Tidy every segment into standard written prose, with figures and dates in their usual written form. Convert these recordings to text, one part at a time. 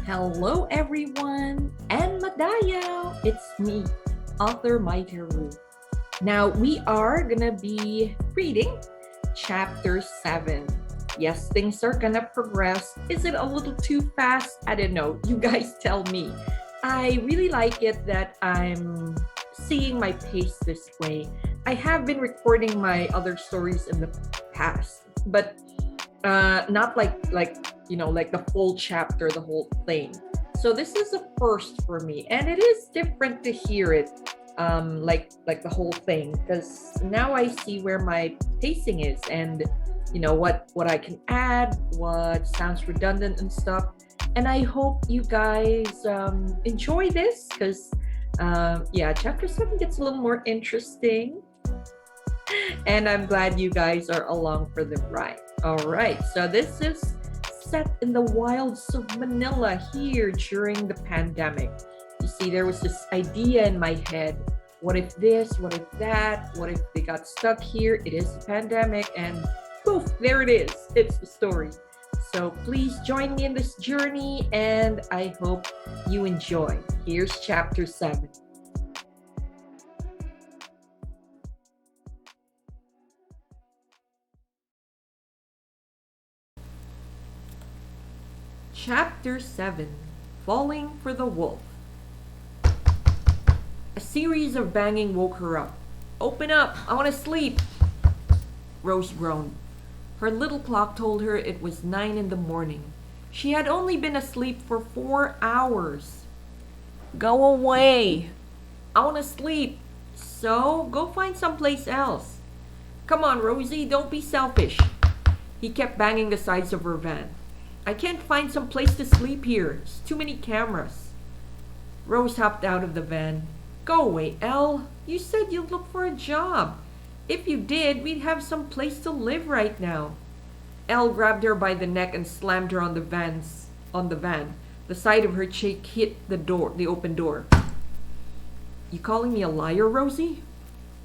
Hello everyone, and Madayaw! It's me, author Maita. Now we are gonna be reading chapter 7. Yes, things are gonna progress. Is it a little too fast? I don't know. You guys tell me. I really like it that I'm seeing my pace this way. I have been recording my other stories in the past, but not like the full chapter, the whole thing. So this is a first for me, and it is different to hear it like the whole thing, because now I see where my pacing is, and what I can add, what sounds redundant and stuff. And I hope you guys enjoy this, because yeah, chapter 7 gets a little more interesting, and I'm glad you guys are along for the ride. All right, so this is set in the wilds of Manila here during the pandemic. You see, there was this idea in my head. What if this? What if that? What if they got stuck here? It is the pandemic, and poof, there it is. It's the story. So please join me in this journey, and I hope you enjoy. Here's chapter 7. Chapter 7. Falling for the Wolf. A series of banging woke her up. "Open up! I want to sleep!" Rose groaned. Her little clock told her it was 9 in the morning. She had only been asleep for 4 hours. "Go away! I want to sleep!" "So, go find someplace else." "Come on, Rosie, don't be selfish." He kept banging the sides of her van. "I can't find some place to sleep here. There's too many cameras." Rose hopped out of the van. "Go away, Elle. You said you'd look for a job. If you did, we'd have some place to live right now." Elle grabbed her by the neck and slammed her on the van. The side of her cheek hit the open door. "You calling me a liar, Rosie?"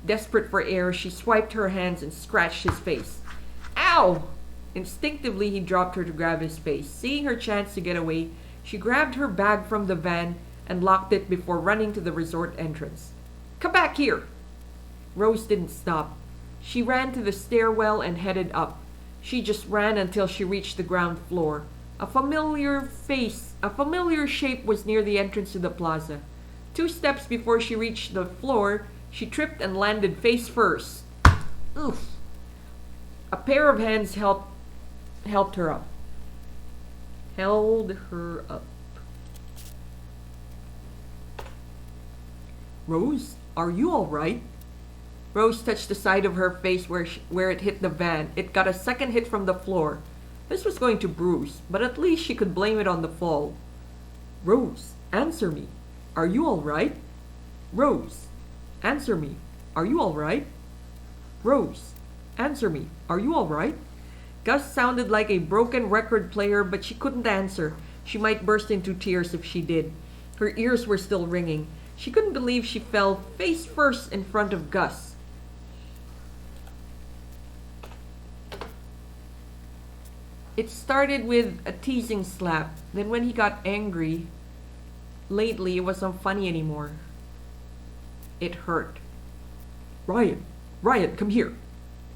Desperate for air, she swiped her hands and scratched his face. "Ow!" Instinctively, he dropped her to grab his face. Seeing her chance to get away, she grabbed her bag from the van and locked it before running to the resort entrance. "Come back here!" Rose didn't stop. She ran to the stairwell and headed up. She just ran until she reached the ground floor. A familiar shape was near the entrance to the plaza. 2 steps before she reached the floor, she tripped and landed face first. Oof! A pair of hands held her up. "Rose, are you all right?" Rose touched the side of her face where it hit the van. It got a second hit from the floor. This was going to bruise, but at least she could blame it on the fall. "Rose, answer me. Are you all right? Rose, answer me. Are you all right? Rose, answer me. Are you all right?" Gus sounded like a broken record player, but she couldn't answer. She might burst into tears if she did. Her ears were still ringing. She couldn't believe she fell face first in front of Gus. It started with a teasing slap. Then when he got angry, lately it wasn't funny anymore. It hurt. Ryan, come here."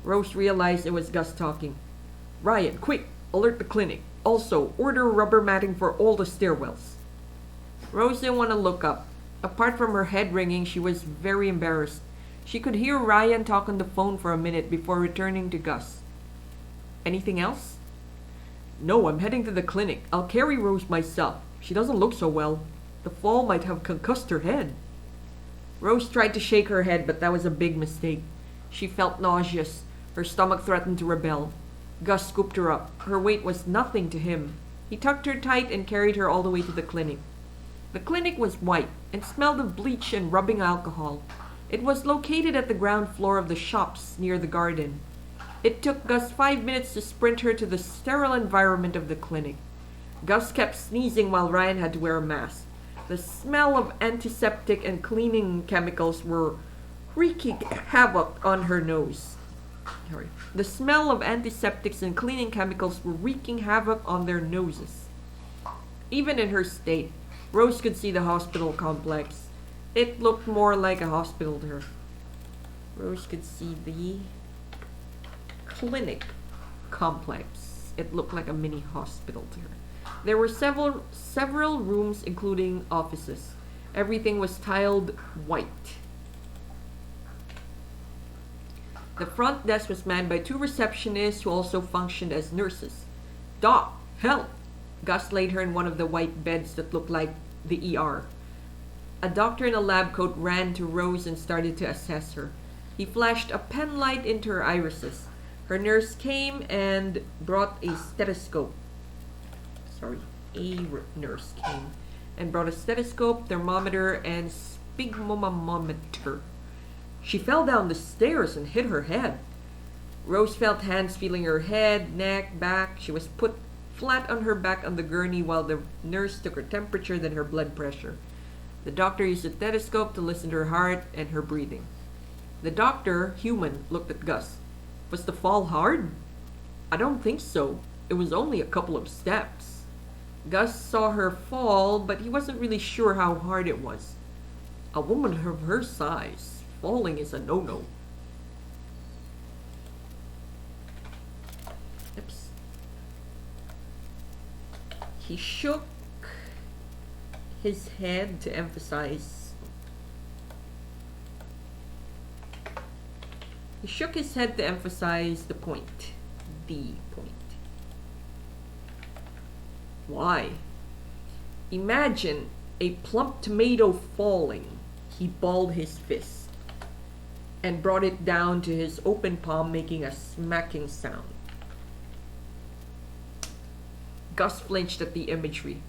Rose realized it was Gus talking. "Ryan, quick, alert the clinic. Also, order rubber matting for all the stairwells." Rose didn't want to look up. Apart from her head ringing, she was very embarrassed. She could hear Ryan talk on the phone for a minute before returning to Gus. "Anything else?" "No, I'm heading to the clinic. I'll carry Rose myself. She doesn't look so well. The fall might have concussed her head." Rose tried to shake her head, but that was a big mistake. She felt nauseous. Her stomach threatened to rebel. Gus scooped her up. Her weight was nothing to him. He tucked her tight and carried her all the way to the clinic. The clinic was white and smelled of bleach and rubbing alcohol. It was located at the ground floor of the shops near the garden. It took Gus 5 minutes to sprint her to the sterile environment of the clinic. Gus kept sneezing while Ryan had to wear a mask. The smell of antiseptic and cleaning chemicals were wreaking havoc on her nose. Sorry. The smell of antiseptics and cleaning chemicals were wreaking havoc on their noses. Even in her state, Rose could see the hospital complex. It looked more like a hospital to her. Rose could see the clinic complex. It looked like a mini hospital to her. There were several rooms, including offices. Everything was tiled white. The front desk was manned by 2 receptionists who also functioned as nurses. "Doc, help!" Gus laid her in one of the white beds that looked like the ER. A doctor in a lab coat ran to Rose and started to assess her. He flashed a pen light into her irises. Her nurse came and brought a stethoscope. Nurse came and brought a stethoscope, thermometer, and sphygmomanometer. She fell down the stairs and hit her head. Rose felt hands feeling her head, neck, back. She was put flat on her back on the gurney while the nurse took her temperature, then her blood pressure. The doctor used a stethoscope to listen to her heart and her breathing. The doctor, human, looked at Gus. "Was the fall hard?" "I don't think so. It was only a couple of steps." Gus saw her fall, but he wasn't really sure how hard it was. A woman of her size, falling is a no-no. Oops. He shook his head to emphasize. He shook his head to emphasize the point. The point. Why? Imagine a plump tomato falling. He balled his fist and brought it down to his open palm, making a smacking sound. Gus flinched at the imagery.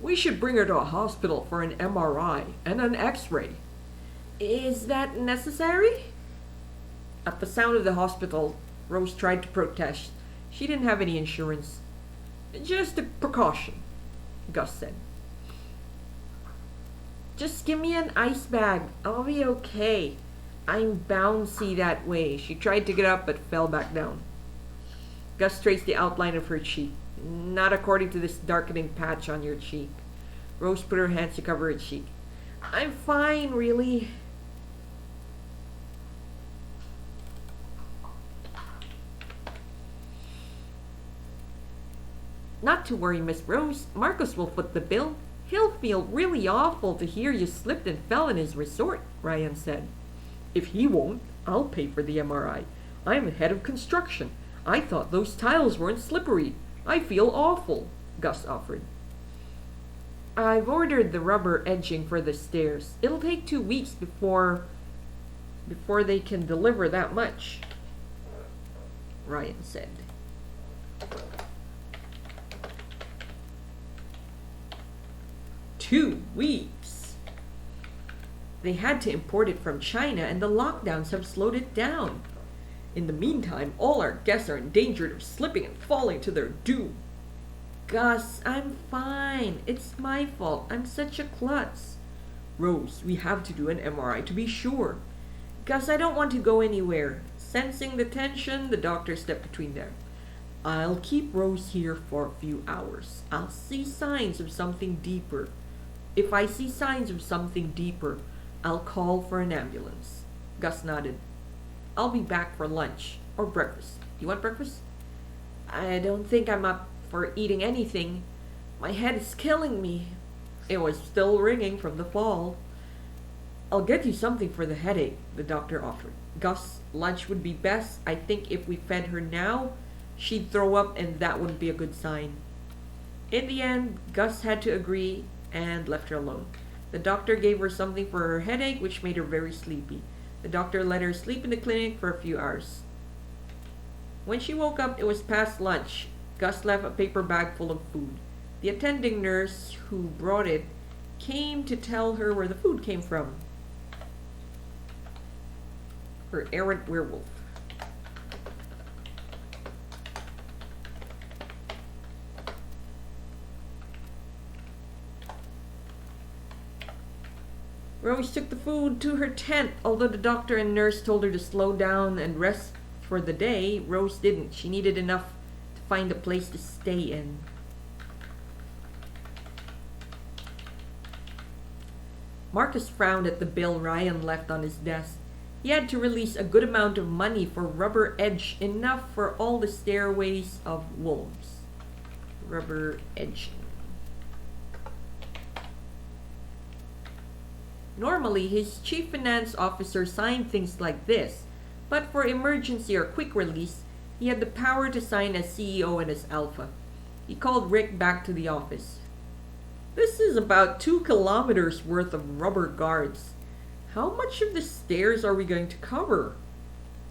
"We should bring her to a hospital for an MRI and an X-ray." "Is that necessary?" At the sound of the hospital, Rose tried to protest. She didn't have any insurance. "Just a precaution," Gus said. "Just give me an ice bag. I'll be okay. I'm bouncy that way." She tried to get up but fell back down. Gus traced the outline of her cheek. "Not according to this darkening patch on your cheek." Rose put her hands to cover her cheek. "I'm fine, really." "Not to worry, Miss Rose. Marcus will foot the bill. He'll feel really awful to hear you slipped and fell in his resort," Ryan said. "If he won't, I'll pay for the MRI. I'm head of construction. I thought those tiles weren't slippery. I feel awful," Gus offered. "I've ordered the rubber edging for the stairs. It'll take 2 weeks before they can deliver that much," Ryan said. "2 weeks. They had to import it from China, and the lockdowns have slowed it down. In the meantime, all our guests are in danger of slipping and falling to their doom." "Gus, I'm fine. It's my fault. I'm such a klutz." "Rose, we have to do an MRI to be sure." "Gus, I don't want to go anywhere." Sensing the tension, the doctor stepped between them. "I'll keep Rose here for a few hours. I'll see signs of something deeper. If I see signs of something deeper, I'll call for an ambulance." Gus nodded. "I'll be back for lunch or breakfast. You want breakfast?" "I don't think I'm up for eating anything. My head is killing me." It was still ringing from the fall. "I'll get you something for the headache," the doctor offered. "Gus, lunch would be best. I think if we fed her now, she'd throw up, and that wouldn't be a good sign." In the end, Gus had to agree and left her alone. The doctor gave her something for her headache, which made her very sleepy. The doctor let her sleep in the clinic for a few hours. When she woke up, it was past lunch. Gus left a paper bag full of food. The attending nurse who brought it came to tell her where the food came from. Her errant werewolf. Rose took the food to her tent, although the doctor and nurse told her to slow down and rest for the day. Rose didn't. She needed enough to find a place to stay in. Marcus frowned at the bill Ryan left on his desk. He had to release a good amount of money for rubber edge, enough for all the stairways of wolves. Rubber edging. Normally, his chief finance officer signed things like this, but for emergency or quick release, he had the power to sign as CEO and as alpha. He called Rick back to the office. This is about 2 kilometers worth of rubber guards. How much of the stairs are we going to cover?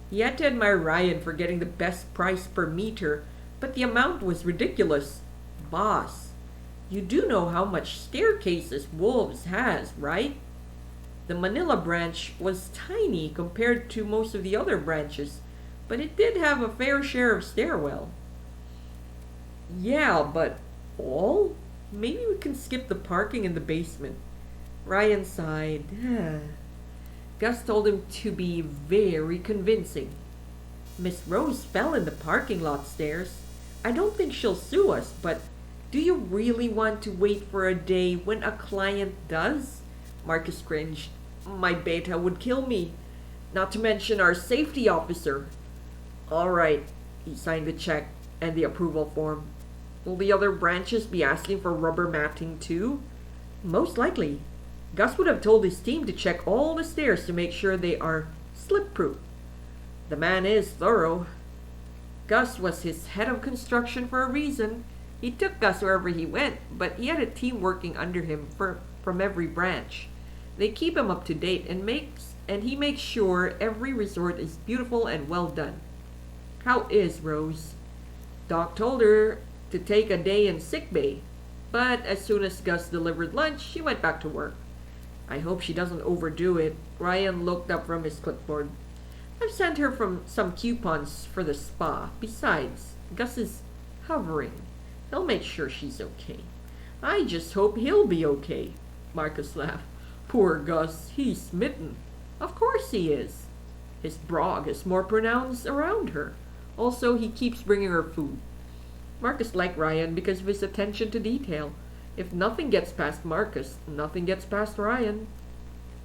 He had to admire Ryan for getting the best price per meter, but the amount was ridiculous. Boss, you do know how much staircases Wolves has, right? The Manila branch was tiny compared to most of the other branches, but it did have a fair share of stairwell. Yeah, but all? Maybe we can skip the parking in the basement. Ryan sighed. Gus told him to be very convincing. Miss Rose fell in the parking lot stairs. I don't think she'll sue us, but do you really want to wait for a day when a client does? Marcus cringed. My beta would kill me. Not to mention our safety officer. All right. He signed the check and the approval form. Will the other branches be asking for rubber matting too? Most likely. Gus would have told his team to check all the stairs to make sure they are slip-proof. The man is thorough. Gus was his head of construction for a reason. He took Gus wherever he went, but he had a team working under him from every branch. They keep him up to date and he makes sure every resort is beautiful and well done. How is Rose? Doc told her to take a day in sick bay, but as soon as Gus delivered lunch, she went back to work. I hope she doesn't overdo it. Ryan looked up from his clipboard. I've sent her some coupons for the spa. Besides, Gus is hovering. He'll make sure she's okay. I just hope he'll be okay. Marcus laughed. Poor Gus, he's smitten. Of course he is. His brog is more pronounced around her. Also, he keeps bringing her food. Marcus liked Ryan because of his attention to detail. If nothing gets past Marcus, nothing gets past Ryan.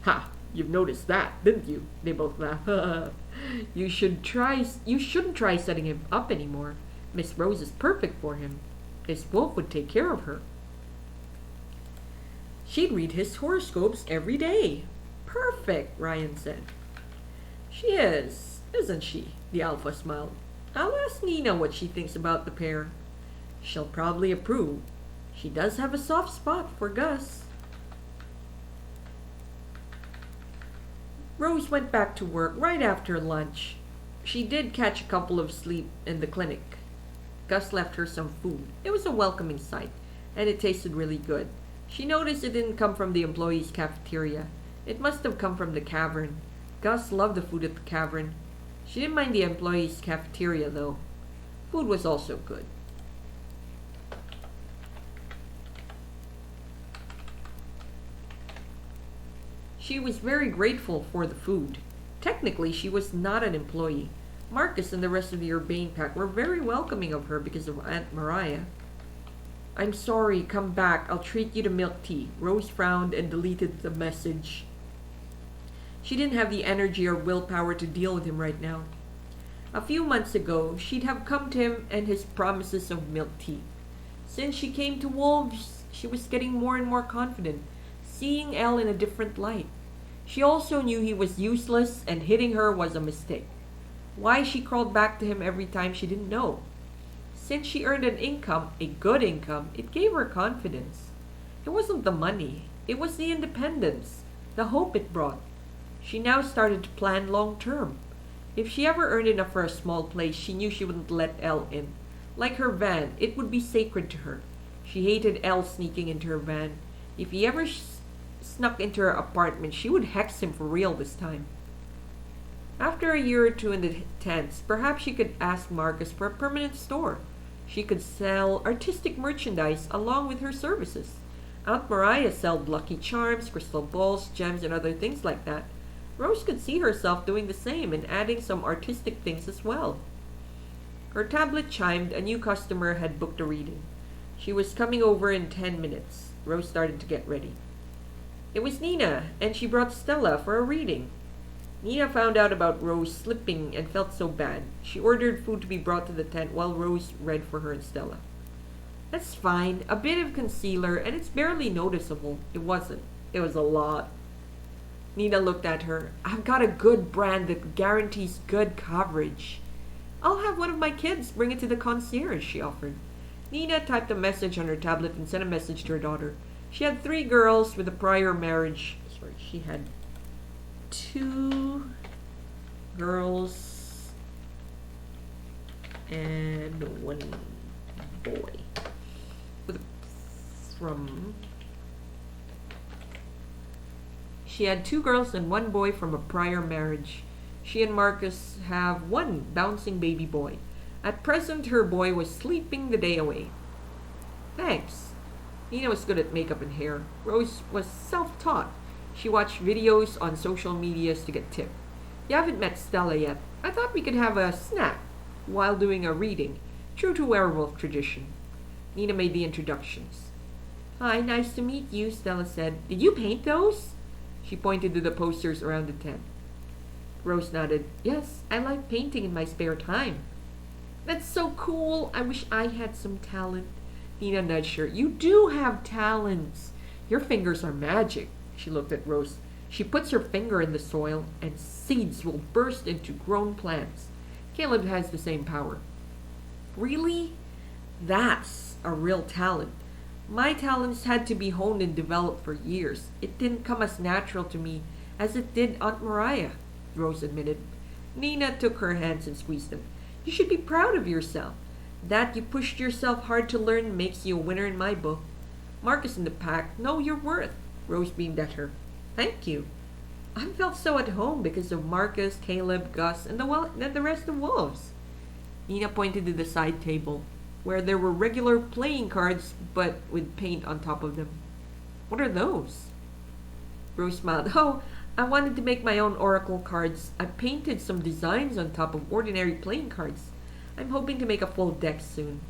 Ha! You've noticed that, didn't you? They both laughed. You shouldn't try setting him up anymore. Miss Rose is perfect for him. His wolf would take care of her. She'd read his horoscopes every day. Perfect, Ryan said. She is, isn't she? The alpha smiled. I'll ask Nina what she thinks about the pair. She'll probably approve. She does have a soft spot for Gus. Rose went back to work right after lunch. She did catch a couple of sleep in the clinic. Gus left her some food. It was a welcoming sight, and it tasted really good. She noticed it didn't come from the employees' cafeteria. It must have come from the cavern. Gus loved the food at the cavern. She didn't mind the employees' cafeteria, though. Food was also good. She was very grateful for the food. Technically, she was not an employee. Marcus and the rest of the Urbane pack were very welcoming of her because of Aunt Mariah. I'm sorry, come back. I'll treat you to milk tea. Rose frowned and deleted the message. She didn't have the energy or willpower to deal with him right now. A few months ago, she'd have come to him and his promises of milk tea. Since she came to Wolves, she was getting more and more confident, seeing Elle in a different light. She also knew he was useless and hitting her was a mistake. Why she crawled back to him every time she didn't know. Since she earned an income, a good income, it gave her confidence. It wasn't the money, it was the independence, the hope it brought. She now started to plan long term. If she ever earned enough for a small place, she knew she wouldn't let Elle in. Like her van, it would be sacred to her. She hated Elle sneaking into her van. If he ever snuck into her apartment, she would hex him for real this time. After a year or two in the tents, perhaps she could ask Marcus for a permanent store. She could sell artistic merchandise along with her services. Aunt Mariah sold Lucky Charms, crystal balls, gems, and other things like that. Rose could see herself doing the same and adding some artistic things as well. Her tablet chimed. A new customer had booked a reading. She was coming over in 10 minutes. Rose started to get ready. It was Nina, and she brought Stella for a reading. Nina found out about Rose slipping and felt so bad. She ordered food to be brought to the tent while Rose read for her and Stella. That's fine. A bit of concealer, and it's barely noticeable. It wasn't. It was a lot. Nina looked at her. I've got a good brand that guarantees good coverage. I'll have one of my kids bring it to the concierge, she offered. Nina typed a message on her tablet and sent a message to her daughter. She had 3 girls with a prior marriage. Sorry, she had 2 girls and 1 boy. She had 2 girls and 1 boy from a prior marriage. She and Marcus have 1 bouncing baby boy. At present, her boy was sleeping the day away. Thanks. Nina was good at makeup and hair. Rose was self-taught. She watched videos on social medias to get tips. You haven't met Stella yet. I thought we could have a snack while doing a reading, true to werewolf tradition. Nina made the introductions. Hi, nice to meet you, Stella said. Did you paint those? She pointed to the posters around the tent. Rose nodded. Yes, I like painting in my spare time. That's so cool. I wish I had some talent. Nina nudged her. You do have talents. Your fingers are magic. She looked at Rose. She puts her finger in the soil and seeds will burst into grown plants. Caleb has the same power. Really? That's a real talent. My talents had to be honed and developed for years. It didn't come as natural to me as it did Aunt Mariah, Rose admitted. Nina took her hands and squeezed them. You should be proud of yourself. That you pushed yourself hard to learn makes you a winner in my book. Marcus and the pack know your worth. Rose beamed at her. Thank you. I felt so at home because of Marcus, Caleb, Gus, and the rest of wolves. Nina pointed to the side table, where there were regular playing cards, but with paint on top of them. What are those? Rose smiled. Oh, I wanted to make my own oracle cards. I painted some designs on top of ordinary playing cards. I'm hoping to make a full deck soon.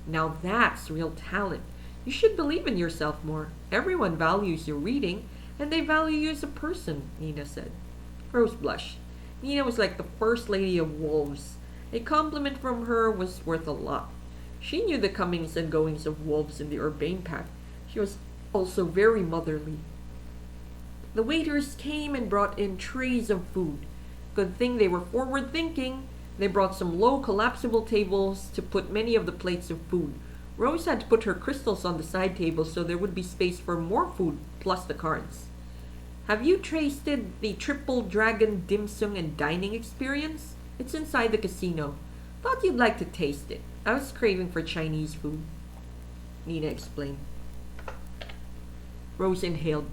Now that's real talent. You should believe in yourself more. Everyone values your reading, and they value you as a person, Nina said. Rose blushed. Nina was like the first lady of wolves. A compliment from her was worth a lot. She knew the comings and goings of wolves in the urbane pack. She was also very motherly. The waiters came and brought in trays of food. Good thing they were forward-thinking. They brought some low collapsible tables to put many of the plates of food. Rose had to put her crystals on the side table so there would be space for more food plus the cards. Have you tasted the Triple Dragon Dim Sum and Dining experience? It's inside the casino. Thought you'd like to taste it. I was craving for Chinese food. Nina explained. Rose inhaled.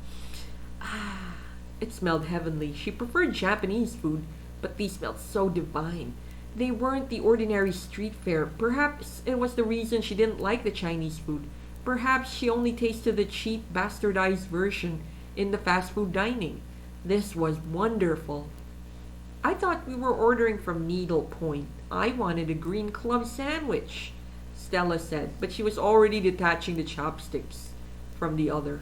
It smelled heavenly. She preferred Japanese food, but these smelled so divine. They weren't the ordinary street fare. Perhaps it was the reason she didn't like the Chinese food. Perhaps she only tasted the cheap, bastardized version in the fast food dining. This was wonderful. I thought we were ordering from Needle Point. I wanted a green club sandwich, Stella said, but she was already detaching the chopsticks from the other.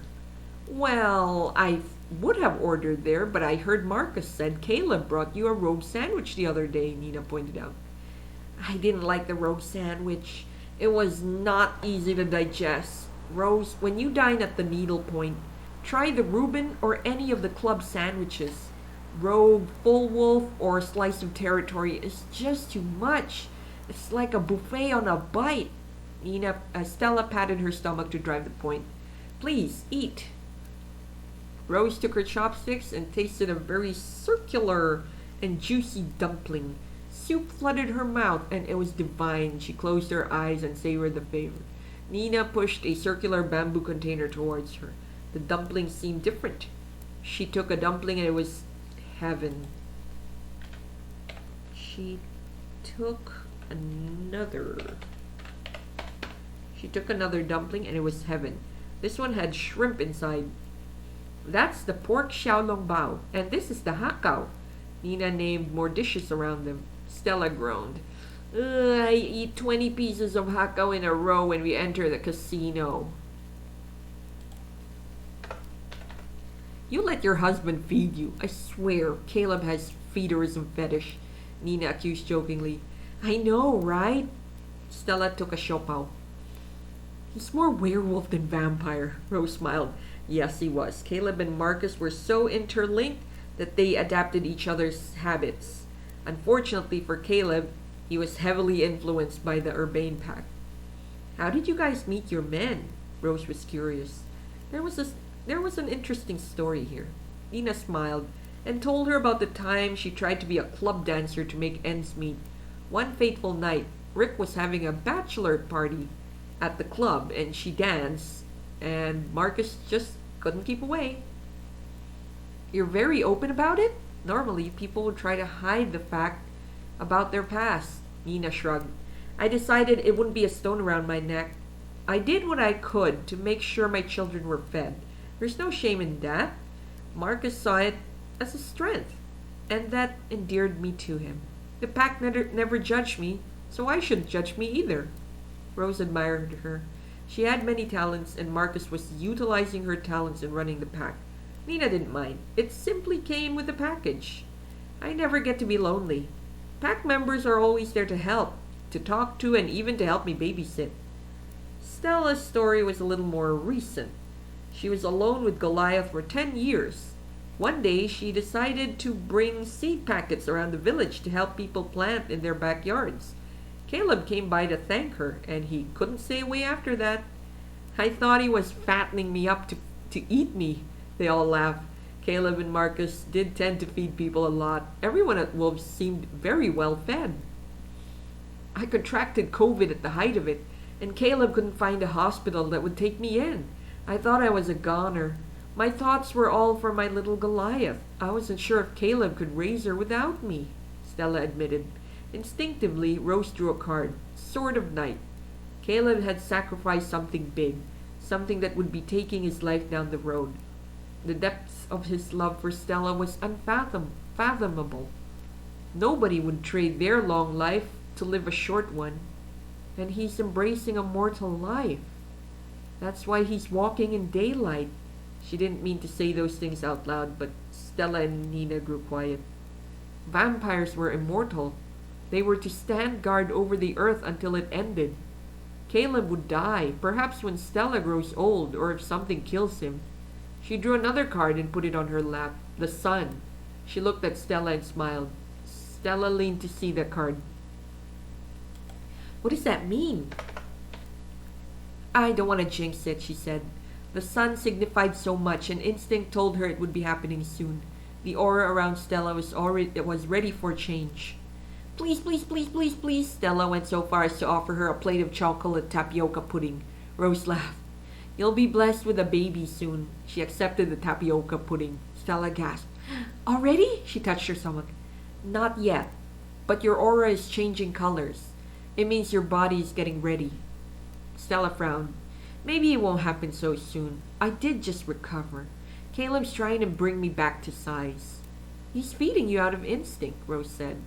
Well, I would have ordered there, but I heard Marcus said Caleb brought you a rogue sandwich the other day, Nina pointed out. I didn't like the rogue sandwich. It was not easy to digest. Rose, when you dine at the Needle Point, try the Reuben or any of the club sandwiches. Rogue, full wolf, or a slice of territory is just too much. It's like a buffet on a bite. Stella patted her stomach to drive the point. Please, eat. Rose took her chopsticks and tasted a very circular and juicy dumpling. Soup flooded her mouth, and it was divine. She closed her eyes and savored the flavor. Nina pushed a circular bamboo container towards her. The dumpling seemed different. She took a dumpling and it was heaven. She took another dumpling and it was heaven. This one had shrimp inside. That's the pork xiaolongbao, and this is the hakao. Nina named more dishes around them. Stella groaned. I eat 20 pieces of hakao in a row when we enter the casino. You let your husband feed you. I swear, Caleb has feederism fetish, Nina accused jokingly. I know, right? Stella took a siopao. He's more werewolf than vampire, Rose smiled. Yes, he was. Caleb and Marcus were so interlinked that they adapted each other's habits. Unfortunately for Caleb, he was heavily influenced by the Urbane pack. How did you guys meet your men? Rose was curious. There was an interesting story here. Nina smiled and told her about the time she tried to be a club dancer to make ends meet. One fateful night, Rick was having a bachelor party at the club and she danced, and Marcus just couldn't keep away. You're very open about it? Normally, people would try to hide the fact about their past. Nina shrugged. I decided it wouldn't be a stone around my neck. I did what I could to make sure my children were fed. There's no shame in that. Marcus saw it as a strength, and that endeared me to him. The pack never judged me, so I shouldn't judge me either. Rose admired her. She had many talents, and Marcus was utilizing her talents in running the pack. Nina didn't mind. It simply came with the package. I never get to be lonely. Pack members are always there to help, to talk to, and even to help me babysit. Stella's story was a little more recent. She was alone with Goliath for 10 years. One day, she decided to bring seed packets around the village to help people plant in their backyards. Caleb came by to thank her, and he couldn't stay away after that. I thought he was fattening me up to eat me. They all laughed. Caleb and Marcus did tend to feed people a lot. Everyone at Wolves seemed very well fed. I contracted COVID at the height of it, and Caleb couldn't find a hospital that would take me in. I thought I was a goner. My thoughts were all for my little Goliath. I wasn't sure if Caleb could raise her without me, Stella admitted. Instinctively, Rose drew a card. Sword of Night. Caleb had sacrificed something big, something that would be taking his life down the road. The depths of his love for Stella was unfathomable. Nobody would trade their long life to live a short one. And he's embracing a mortal life. That's why he's walking in daylight. She didn't mean to say those things out loud, but Stella and Nina grew quiet. Vampires were immortal. They were to stand guard over the earth until it ended. Caleb would die, perhaps when Stella grows old or if something kills him. She drew another card and put it on her lap. The sun. She looked at Stella and smiled. Stella leaned to see the card. What does that mean? I don't want to jinx it, she said. The sun signified so much, and instinct told her it would be happening soon. The aura around Stella was ready for change. Please, please, please, please, please. Stella went so far as to offer her a plate of chocolate tapioca pudding. Rose laughed. You'll be blessed with a baby soon. She accepted the tapioca pudding. Stella gasped. Already? She touched her stomach. Not yet, but your aura is changing colors. It means your body is getting ready. Stella frowned. Maybe it won't happen so soon. I did just recover. Caleb's trying to bring me back to size. He's feeding you out of instinct, Rose said.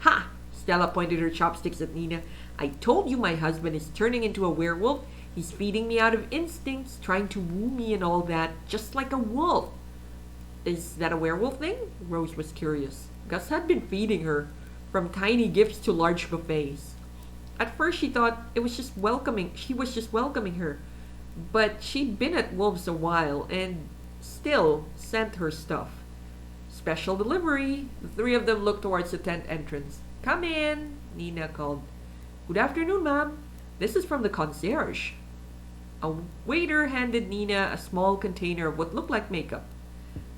Ha! Stella pointed her chopsticks at Nina. I told you my husband is turning into a werewolf. He's feeding me out of instincts, trying to woo me and all that, just like a wolf. Is that a werewolf thing? Rose was curious. Gus had been feeding her, from tiny gifts to large buffets. At first she thought he was just welcoming her. But she'd been at Wolves a while and still sent her stuff. Special delivery. The three of them looked towards the tent entrance. Come in, Nina called. Good afternoon, ma'am. This is from the concierge. A waiter handed Nina a small container of what looked like makeup.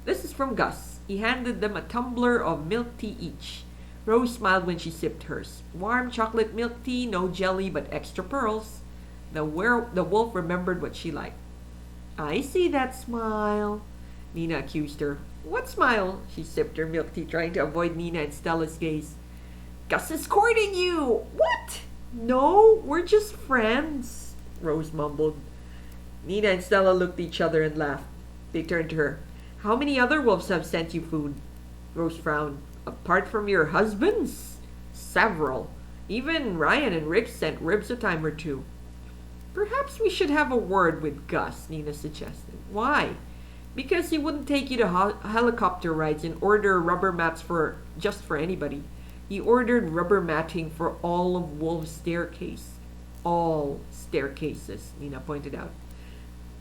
This is from Gus. He handed them a tumbler of milk tea each. Rose smiled when she sipped hers. Warm chocolate milk tea, no jelly but extra pearls. The wolf remembered what she liked. I see that smile, Nina accused her. What smile? She sipped her milk tea, trying to avoid Nina and Stella's gaze. Gus is courting you! What? No, we're just friends, Rose mumbled. Nina and Stella looked at each other and laughed. They turned to her. How many other wolves have sent you food? Rose frowned. Apart from your husbands? Several. Even Ryan and Rick sent ribs a time or two. Perhaps we should have a word with Gus, Nina suggested. Why? Because he wouldn't take you to helicopter rides and order rubber mats for just for anybody. He ordered rubber matting for all of Wolf's staircase. All staircases, Nina pointed out.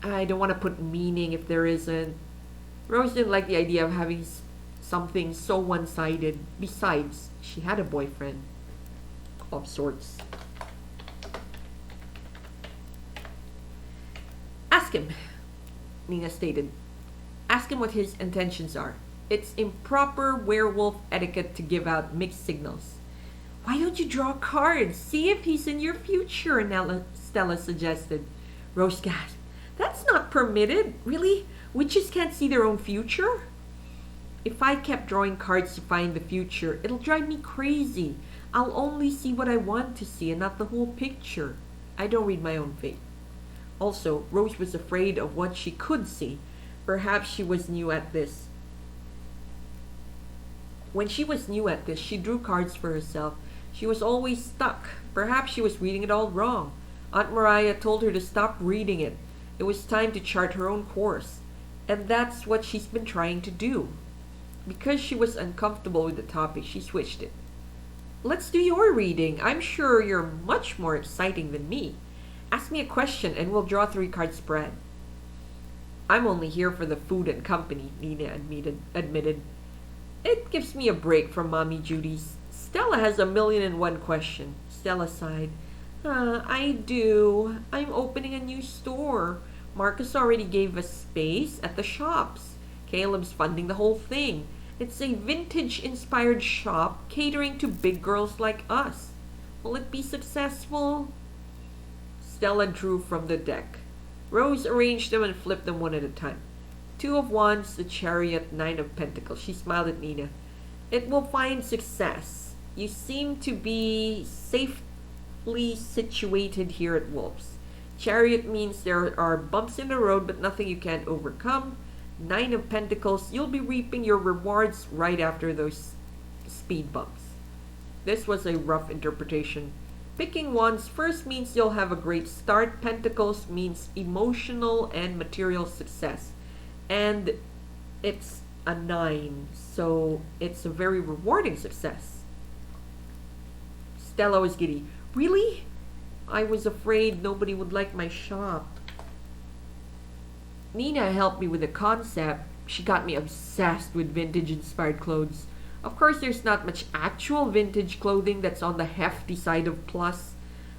I don't want to put meaning if there isn't. Rose didn't like the idea of having something so one-sided. Besides, she had a boyfriend. Of sorts. Ask him, Nina stated. Ask him what his intentions are. It's improper werewolf etiquette to give out mixed signals. Why don't you draw cards? See if he's in your future, Stella suggested. Rose gasped. That's not permitted. Really? Witches can't see their own future? If I kept drawing cards to find the future, it'll drive me crazy. I'll only see what I want to see and not the whole picture. I don't read my own fate. Also, Rose was afraid of what she could see. Perhaps she was new at this. When she was new at this, she drew cards for herself. She was always stuck. Perhaps she was reading it all wrong. Aunt Mariah told her to stop reading it. It was time to chart her own course. And that's what she's been trying to do. Because she was uncomfortable with the topic, she switched it. Let's do your reading. I'm sure you're much more exciting than me. Ask me a question and we'll draw 3-card spread. I'm only here for the food and company, Nina admitted. It gives me a break from Mommy Judy's. Stella has 1,000,001 question. Stella sighed. I do. I'm opening a new store. Marcus already gave us space at the shops. Caleb's funding the whole thing. It's a vintage-inspired shop catering to big girls like us. Will it be successful? Stella drew from the deck. Rose arranged them and flipped them one at a time. 2 of Wands, the Chariot, 9 of Pentacles. She smiled at Nina. It will find success. You seem to be safely situated here at Wolves. Chariot means there are bumps in the road but nothing you can't overcome. 9 of Pentacles, you'll be reaping your rewards right after those speed bumps. This was a rough interpretation. Picking Wands first means you'll have a great start. Pentacles means emotional and material success. And it's a 9, so it's a very rewarding success. Stella was giddy. Really? I was afraid nobody would like my shop. Nina helped me with the concept. She got me obsessed with vintage-inspired clothes. Of course, there's not much actual vintage clothing that's on the hefty side of plus.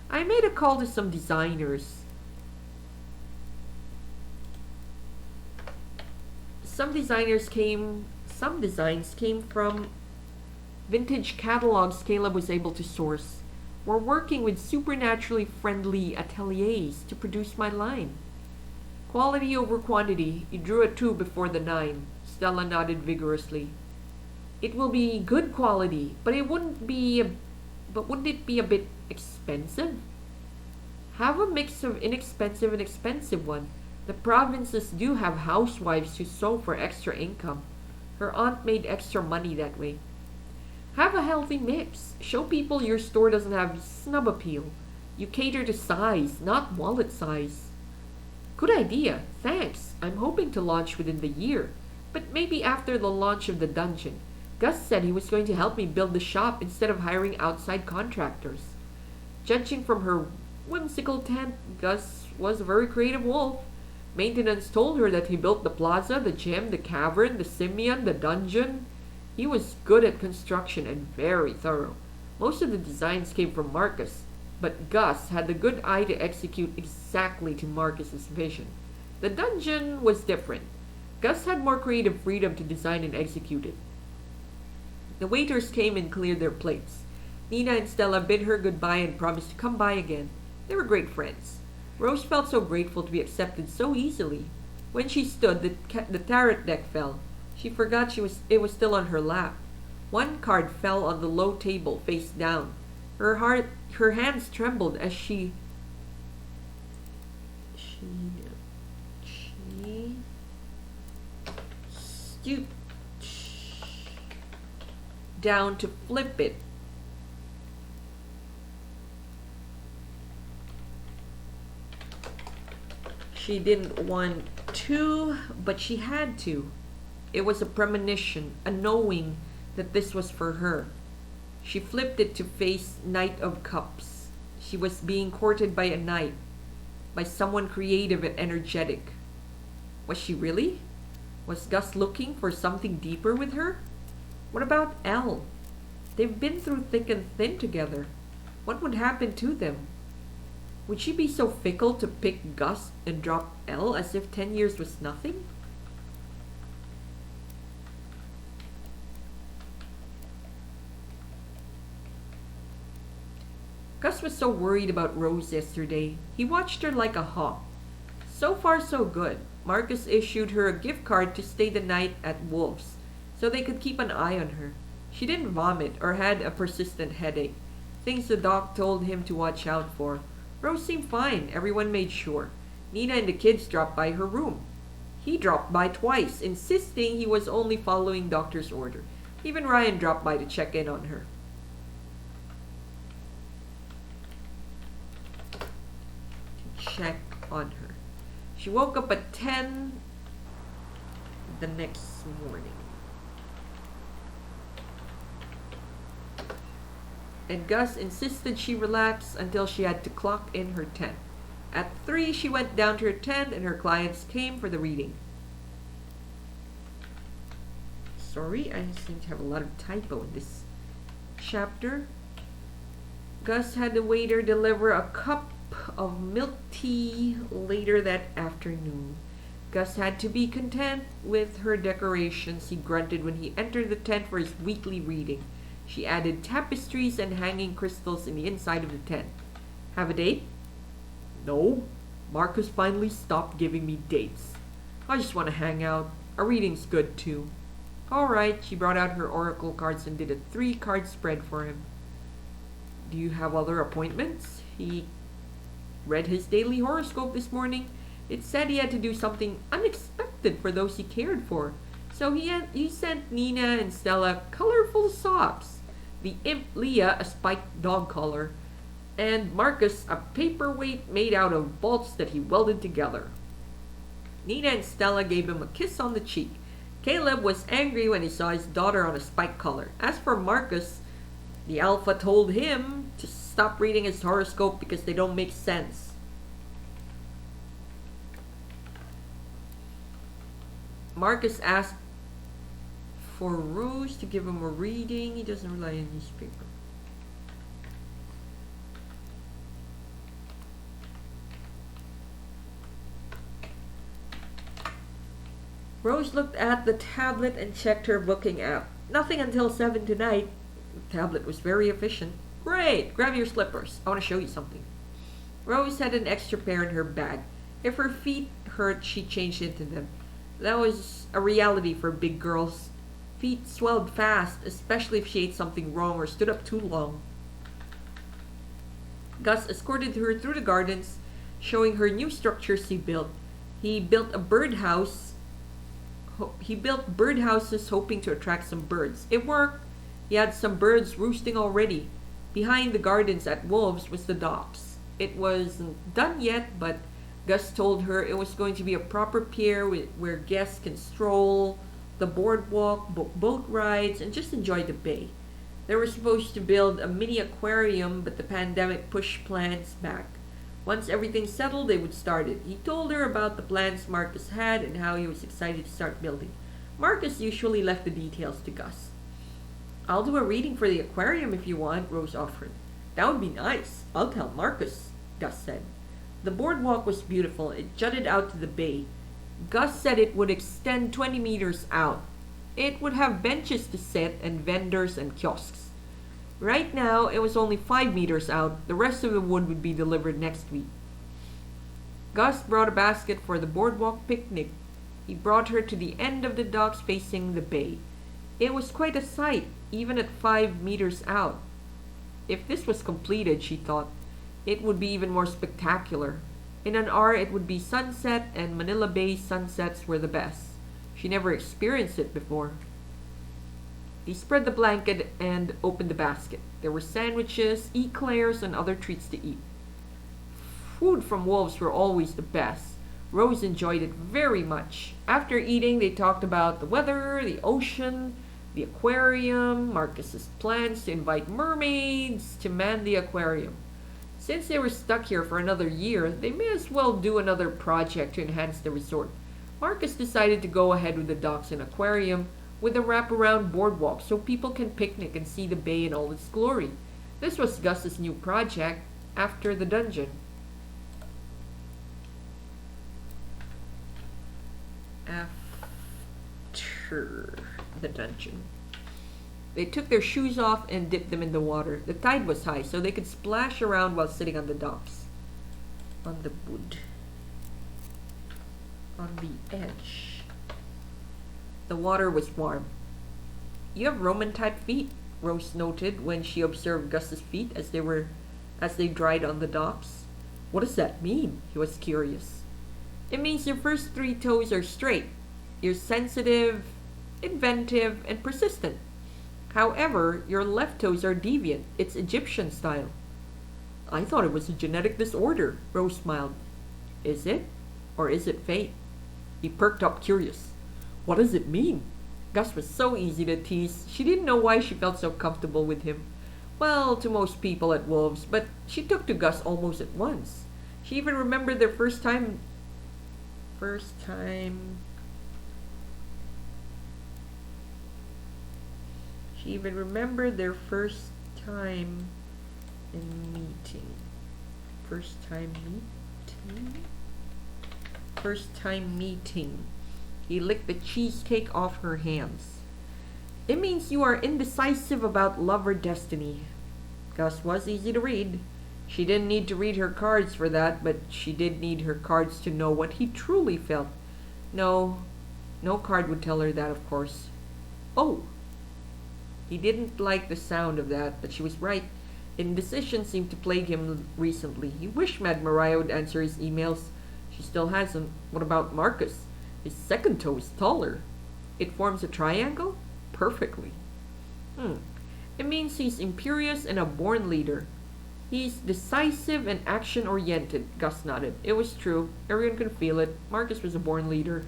I made a call to some designers. Some designs came from vintage catalogs Caleb was able to source. We're working with supernaturally friendly ateliers to produce my line. Quality over quantity. You drew a 2 before the 9. Stella nodded vigorously. It will be good quality, but wouldn't it be a bit expensive? Have a mix of inexpensive and expensive one. The provinces do have housewives who sew for extra income. Her aunt made extra money that way. Have a healthy mix. Show people your store doesn't have snub appeal. You cater to size, not wallet size. Good idea. Thanks. I'm hoping to launch within the year, but maybe after the launch of the dungeon. Gus said he was going to help me build the shop instead of hiring outside contractors. Judging from her whimsical tent, Gus was a very creative wolf. Maintenance told her that he built the plaza, the gym, the cavern, the simian, the dungeon. He was good at construction and very thorough. Most of the designs came from Marcus, but Gus had the good eye to execute exactly to Marcus's vision. The dungeon was different. Gus had more creative freedom to design and execute it. The waiters came and cleared their plates. Nina and Stella bid her goodbye and promised to come by again. They were great friends. Rose felt so grateful to be accepted so easily. When she stood, the tarot deck fell. She forgot it was still on her lap. One card fell on the low table, face down. Her hands trembled as she stooped down to flip it. She didn't want to, but she had to. It was a premonition, a knowing that this was for her. She flipped it to face Knight of Cups. She was being courted by a knight, by someone creative and energetic. Was she really? Was Gus looking for something deeper with her? What about Elle? They've been through thick and thin together. What would happen to them? Would she be so fickle to pick Gus and drop Elle as if 10 years was nothing? Gus was so worried about Rose yesterday. He watched her like a hawk. So far so good. Marcus issued her a gift card to stay the night at Wolf's, so they could keep an eye on her. She didn't vomit or had a persistent headache, things the doc told him to watch out for. Rose seemed fine, everyone made sure. Nina and the kids dropped by her room. He dropped by twice, insisting he was only following doctor's order. Even Ryan dropped by to check in on her. Check on her. She woke up at 10 the next morning. And Gus insisted she relax until she had to clock in her tent. At 3, she went down to her tent and her clients came for the reading. Sorry, I seem to have a lot of typo in this chapter. Gus had the waiter deliver a cup of milk tea later that afternoon. Gus had to be content with her decorations, he grunted when he entered the tent for his weekly reading. She added tapestries and hanging crystals in the inside of the tent. Have a date? No. Marcus finally stopped giving me dates. I just want to hang out. Our reading's good too. Alright, she brought out her oracle cards and did a 3-card spread for him. Do you have other appointments? He read his daily horoscope this morning. It said he had to do something unexpected for those he cared for. So he sent Nina and Stella colorful socks. The imp Leah a spiked dog collar, and Marcus a paperweight made out of bolts that he welded together. Nina and Stella gave him a kiss on the cheek. Caleb was angry when he saw his daughter on a spike collar. As for Marcus, the alpha told him to stop reading his horoscope because they don't make sense. Marcus asked for Rose to give him a reading. He doesn't rely on newspaper. Rose looked at the tablet and checked her booking app. Nothing until 7 tonight. The tablet was very efficient. Great! Grab your slippers. I want to show you something. Rose had an extra pair in her bag. If her feet hurt, she changed into them. That was a reality for big girls. Feet swelled fast, especially if she ate something wrong or stood up too long. Gus escorted her through the gardens, showing her new structures he built. He built birdhouses hoping to attract some birds. It worked. He had some birds roosting already. Behind the gardens at Wolves was the docks. It wasn't done yet, but Gus told her it was going to be a proper pier where guests can stroll, the boardwalk, boat rides, and just enjoy the bay. They were supposed to build a mini aquarium, but the pandemic pushed plans back. Once everything settled, they would start it. He told her about the plans Marcus had and how he was excited to start building. Marcus usually left the details to Gus. I'll do a reading for the aquarium if you want, Rose offered. That would be nice. I'll tell Marcus, Gus said. The boardwalk was beautiful. It jutted out to the bay. Gus said it would extend 20 meters out. It would have benches to sit and vendors and kiosks. Right now, it was only 5 meters out. The rest of the wood would be delivered next week. Gus brought a basket for the boardwalk picnic. He brought her to the end of the docks facing the bay. It was quite a sight, even at 5 meters out. If this was completed, she thought, it would be even more spectacular. In an hour, it would be sunset, and Manila Bay sunsets were the best. She never experienced it before. He spread the blanket and opened the basket. There were sandwiches, eclairs, and other treats to eat. Food from wolves were always the best. Rose enjoyed it very much. After eating, they talked about the weather, the ocean, the aquarium, Marcus's plans to invite mermaids to man the aquarium. Since they were stuck here for another year, they may as well do another project to enhance the resort. Marcus decided to go ahead with the docks and aquarium with a wraparound boardwalk so people can picnic and see the bay in all its glory. This was Gus's new project after the dungeon. After the dungeon. They took their shoes off and dipped them in the water. The tide was high, so they could splash around while sitting on the docks. On the wood. On the edge. The water was warm. You have Roman-type feet, Rose noted when she observed Gus's feet as they dried on the docks. What does that mean? He was curious. It means your first 3 toes are straight. You're sensitive, inventive, and persistent. However, your left toes are deviant. It's Egyptian style. I thought it was a genetic disorder, Rose smiled. Is it? Or is it fate? He perked up curious. What does it mean? Gus was so easy to tease. She didn't know why she felt so comfortable with him. Well, to most people at Wolves, but she took to Gus almost at once. She even remembered their first time in meeting. First time meeting. He licked the cheesecake off her hands. It means you are indecisive about love or destiny. Gus was easy to read. She didn't need to read her cards for that, but she did need her cards to know what he truly felt. No card would tell her that, of course. Oh! He didn't like the sound of that, but she was right. Indecision seemed to plague him recently. He wished Madayaw would answer his emails. She still hasn't. What about Marcus? His second toe is taller. It forms a triangle? Perfectly. It means he's imperious and a born leader. He's decisive and action-oriented, Gus nodded. It was true. Everyone could feel it. Marcus was a born leader.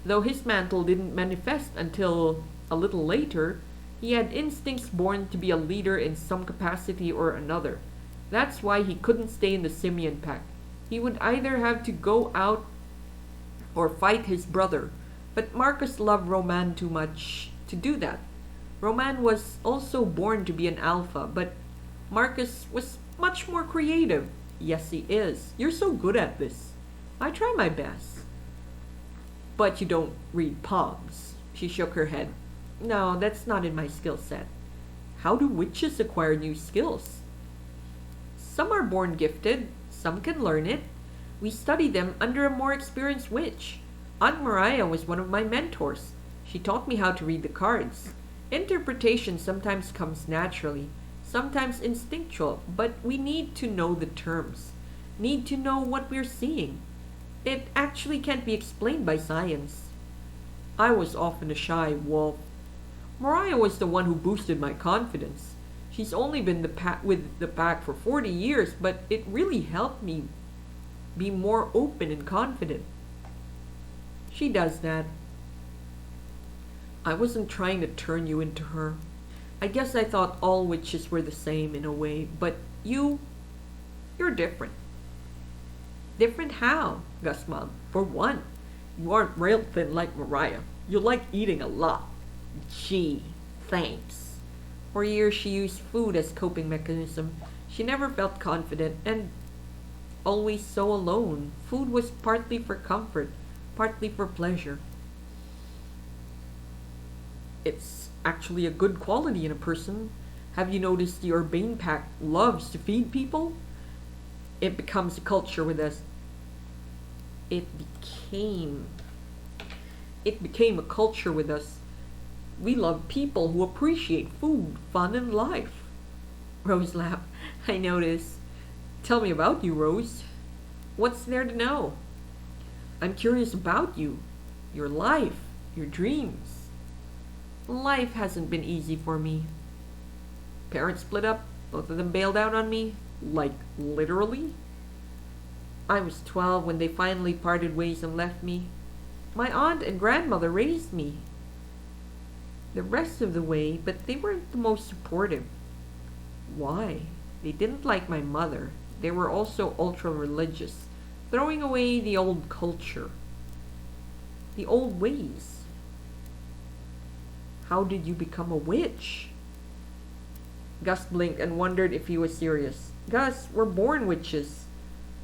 Though his mantle didn't manifest until a little later, he had instincts born to be a leader in some capacity or another. That's why he couldn't stay in the simian pack. He would either have to go out or fight his brother. But Marcus loved Roman too much to do that. Roman was also born to be an alpha, but Marcus was much more creative. Yes, he is. You're so good at this. I try my best. But you don't read palms. She shook her head. No, that's not in my skill set. How do witches acquire new skills? Some are born gifted. Some can learn it. We study them under a more experienced witch. Aunt Madayaw was one of my mentors. She taught me how to read the cards. Interpretation sometimes comes naturally, sometimes instinctual, but we need to know the terms. Need to know what we're seeing. It actually can't be explained by science. I was often a shy wolf. Madayaw was the one who boosted my confidence. She's only been with the pack for 40 years, but it really helped me be more open and confident. She does that. I wasn't trying to turn you into her. I guess I thought all witches were the same in a way, but you're different. Different how? Gus smiled. For one, you aren't rail thin like Madayaw. You like eating a lot. Gee, thanks. For years she used food as coping mechanism. She never felt confident and always so alone. Food was partly for comfort, partly for pleasure. It's actually a good quality in a person. Have you noticed the Urbane Pack loves to feed people? It becomes a culture with us. It became a culture with us. We love people who appreciate food, fun, and life. Rose laughed. I noticed. Tell me about you, Rose. What's there to know? I'm curious about you. your life, your dreams. Life hasn't been easy for me. Parents split up, both of them bailed out on me, like literally. I was 12 when they finally parted ways and left me. My aunt and grandmother raised me the rest of the way, but they weren't the most supportive. Why? They didn't like my mother. They were also ultra religious, throwing away the old culture, the old ways. How did you become a witch? Gus blinked and wondered if he was serious. Gus, we're born witches.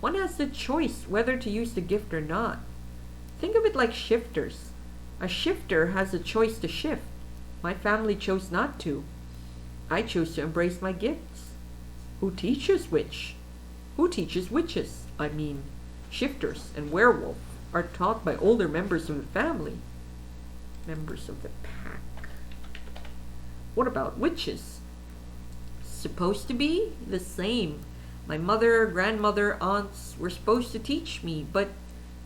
One has the choice whether to use the gift or not. Think of it like shifters. A shifter has a choice to shift. My family chose not to. I chose to embrace my gifts. Who teaches which? Who teaches witches? I mean, shifters and werewolf are taught by older members of the family. Members of the pack. What about witches? Supposed to be the same. My mother, grandmother, aunts were supposed to teach me, but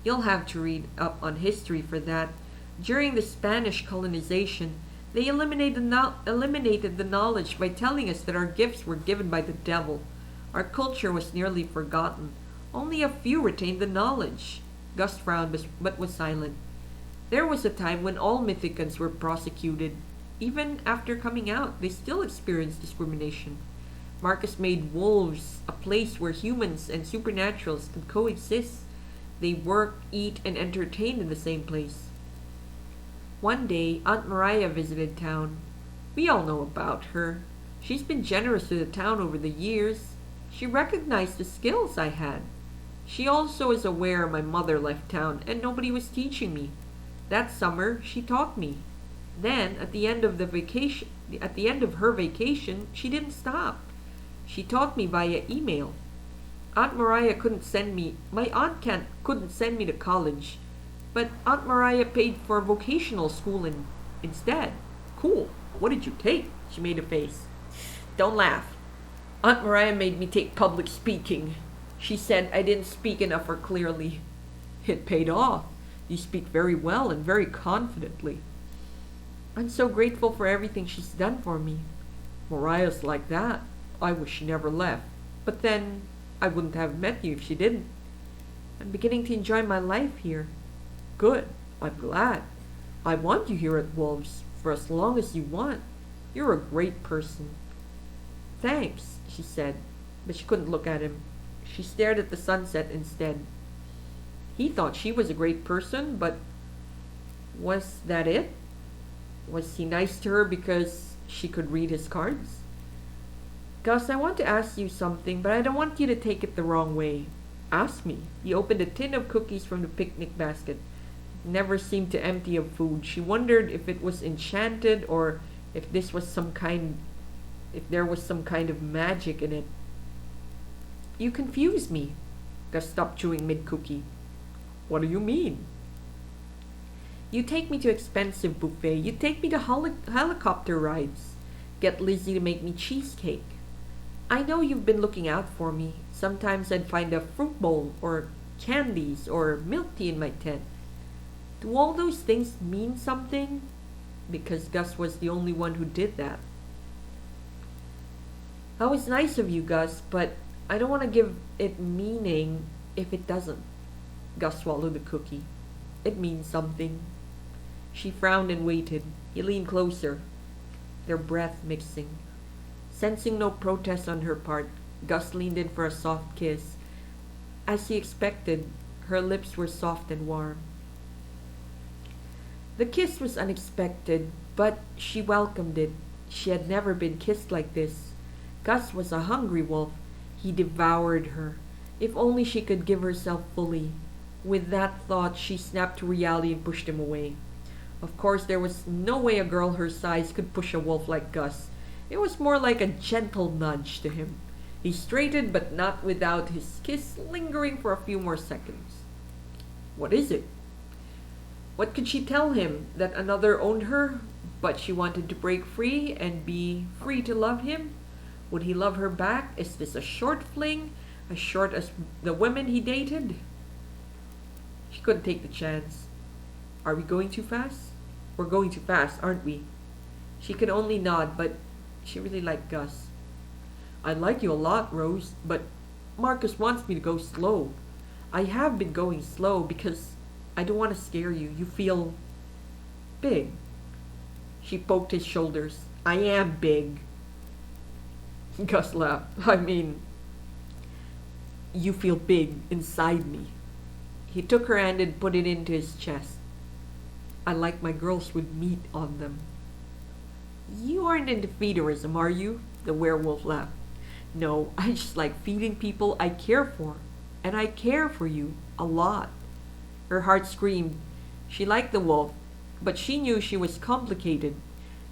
you'll have to read up on history for that. During the Spanish colonization, they eliminated the knowledge by telling us that our gifts were given by the devil. Our culture was nearly forgotten. Only a few retained the knowledge. Gus frowned but was silent. There was a time when all Mythicans were prosecuted. Even after coming out, they still experienced discrimination. Marcus made wolves a place where humans and supernaturals could coexist. They work, eat, and entertain in the same place. One day, Aunt Maria visited town. We all know about her. She's been generous to the town over the years. She recognized the skills I had. She also is aware my mother left town and nobody was teaching me. That summer, she taught me. Then, at the end of her vacation, she didn't stop. She taught me via email. My aunt couldn't send me to college, but Aunt Maria paid for vocational school instead. Cool. What did you take? She made a face. Don't laugh. Aunt Maria made me take public speaking. She said I didn't speak enough or clearly. It paid off. You speak very well and very confidently. I'm so grateful for everything she's done for me. Mariah's like that. I wish she never left. But then, I wouldn't have met you if she didn't. I'm beginning to enjoy my life here. Good. I'm glad. I want you here at Wolves for as long as you want. You're a great person. Thanks, she said, but she couldn't look at him. She stared at the sunset instead. He thought she was a great person, but was that it? Was he nice to her because she could read his cards? Gus, I want to ask you something, but I don't want you to take it the wrong way. Ask me. He opened a tin of cookies from the picnic basket. It never seemed to empty of food. She wondered if it was enchanted or if there was some kind of magic in it. You confuse me. Gus stopped chewing mid-cookie. What do you mean? You take me to expensive buffet. You take me to helicopter rides. Get Lizzie to make me cheesecake. I know you've been looking out for me. Sometimes I'd find a fruit bowl or candies or milk tea in my tent. Do all those things mean something? Because Gus was the only one who did that. That was nice of you, Gus, but I don't want to give it meaning if it doesn't. Gus swallowed the cookie. It means something. She frowned and waited. He leaned closer, their breath mixing. Sensing no protest on her part, Gus leaned in for a soft kiss. As he expected, her lips were soft and warm. The kiss was unexpected, but she welcomed it. She had never been kissed like this. Gus was a hungry wolf. He devoured her. If only she could give herself fully. With that thought, she snapped to reality and pushed him away. Of course, there was no way a girl her size could push a wolf like Gus. It was more like a gentle nudge to him. He straightened, but not without his kiss lingering for a few more seconds. What is it? What could she tell him? That another owned her, but she wanted to break free and be free to love him? Would he love her back? Is this a short fling? As short as the women he dated? She couldn't take the chance. Are we going too fast? We're going too fast, aren't we? She could only nod, but she really liked Gus. I like you a lot, Rose, but Marcus wants me to go slow. I have been going slow because I don't want to scare you. You feel big. She poked his shoulders. I am big. Gus laughed. I mean, you feel big inside me. He took her hand and put it into his chest. I like my girls with meat on them. You aren't into feederism, are you? The werewolf laughed. No, I just like feeding people I care for. And I care for you a lot. Her heart screamed. She liked the wolf, but she knew she was complicated.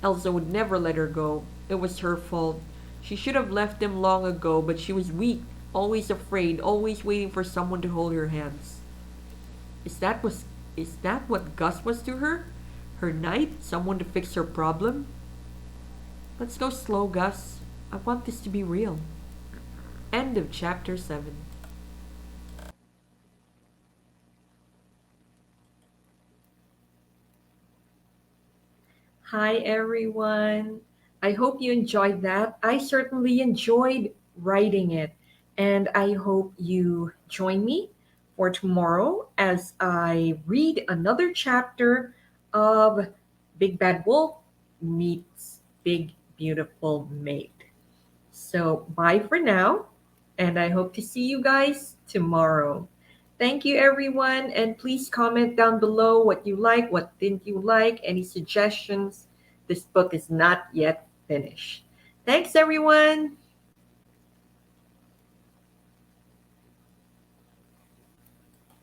Elsa would never let her go. It was her fault. She should have left him long ago, but she was weak, always afraid, always waiting for someone to hold her hands. Is that was is that what Gus was to her? Her knight? Someone to fix her problem? Let's go slow, Gus. I want this to be real. End of chapter 7. Hi, everyone. I hope you enjoyed that. I certainly enjoyed writing it. And I hope you join me for tomorrow as I read another chapter of Big Bad Wolf meets Big Beautiful Mate. So, bye for now. And I hope to see you guys tomorrow. Thank you, everyone. And please comment down below what you like, what didn't you like, any suggestions. This book is not yet finished. Thanks, everyone.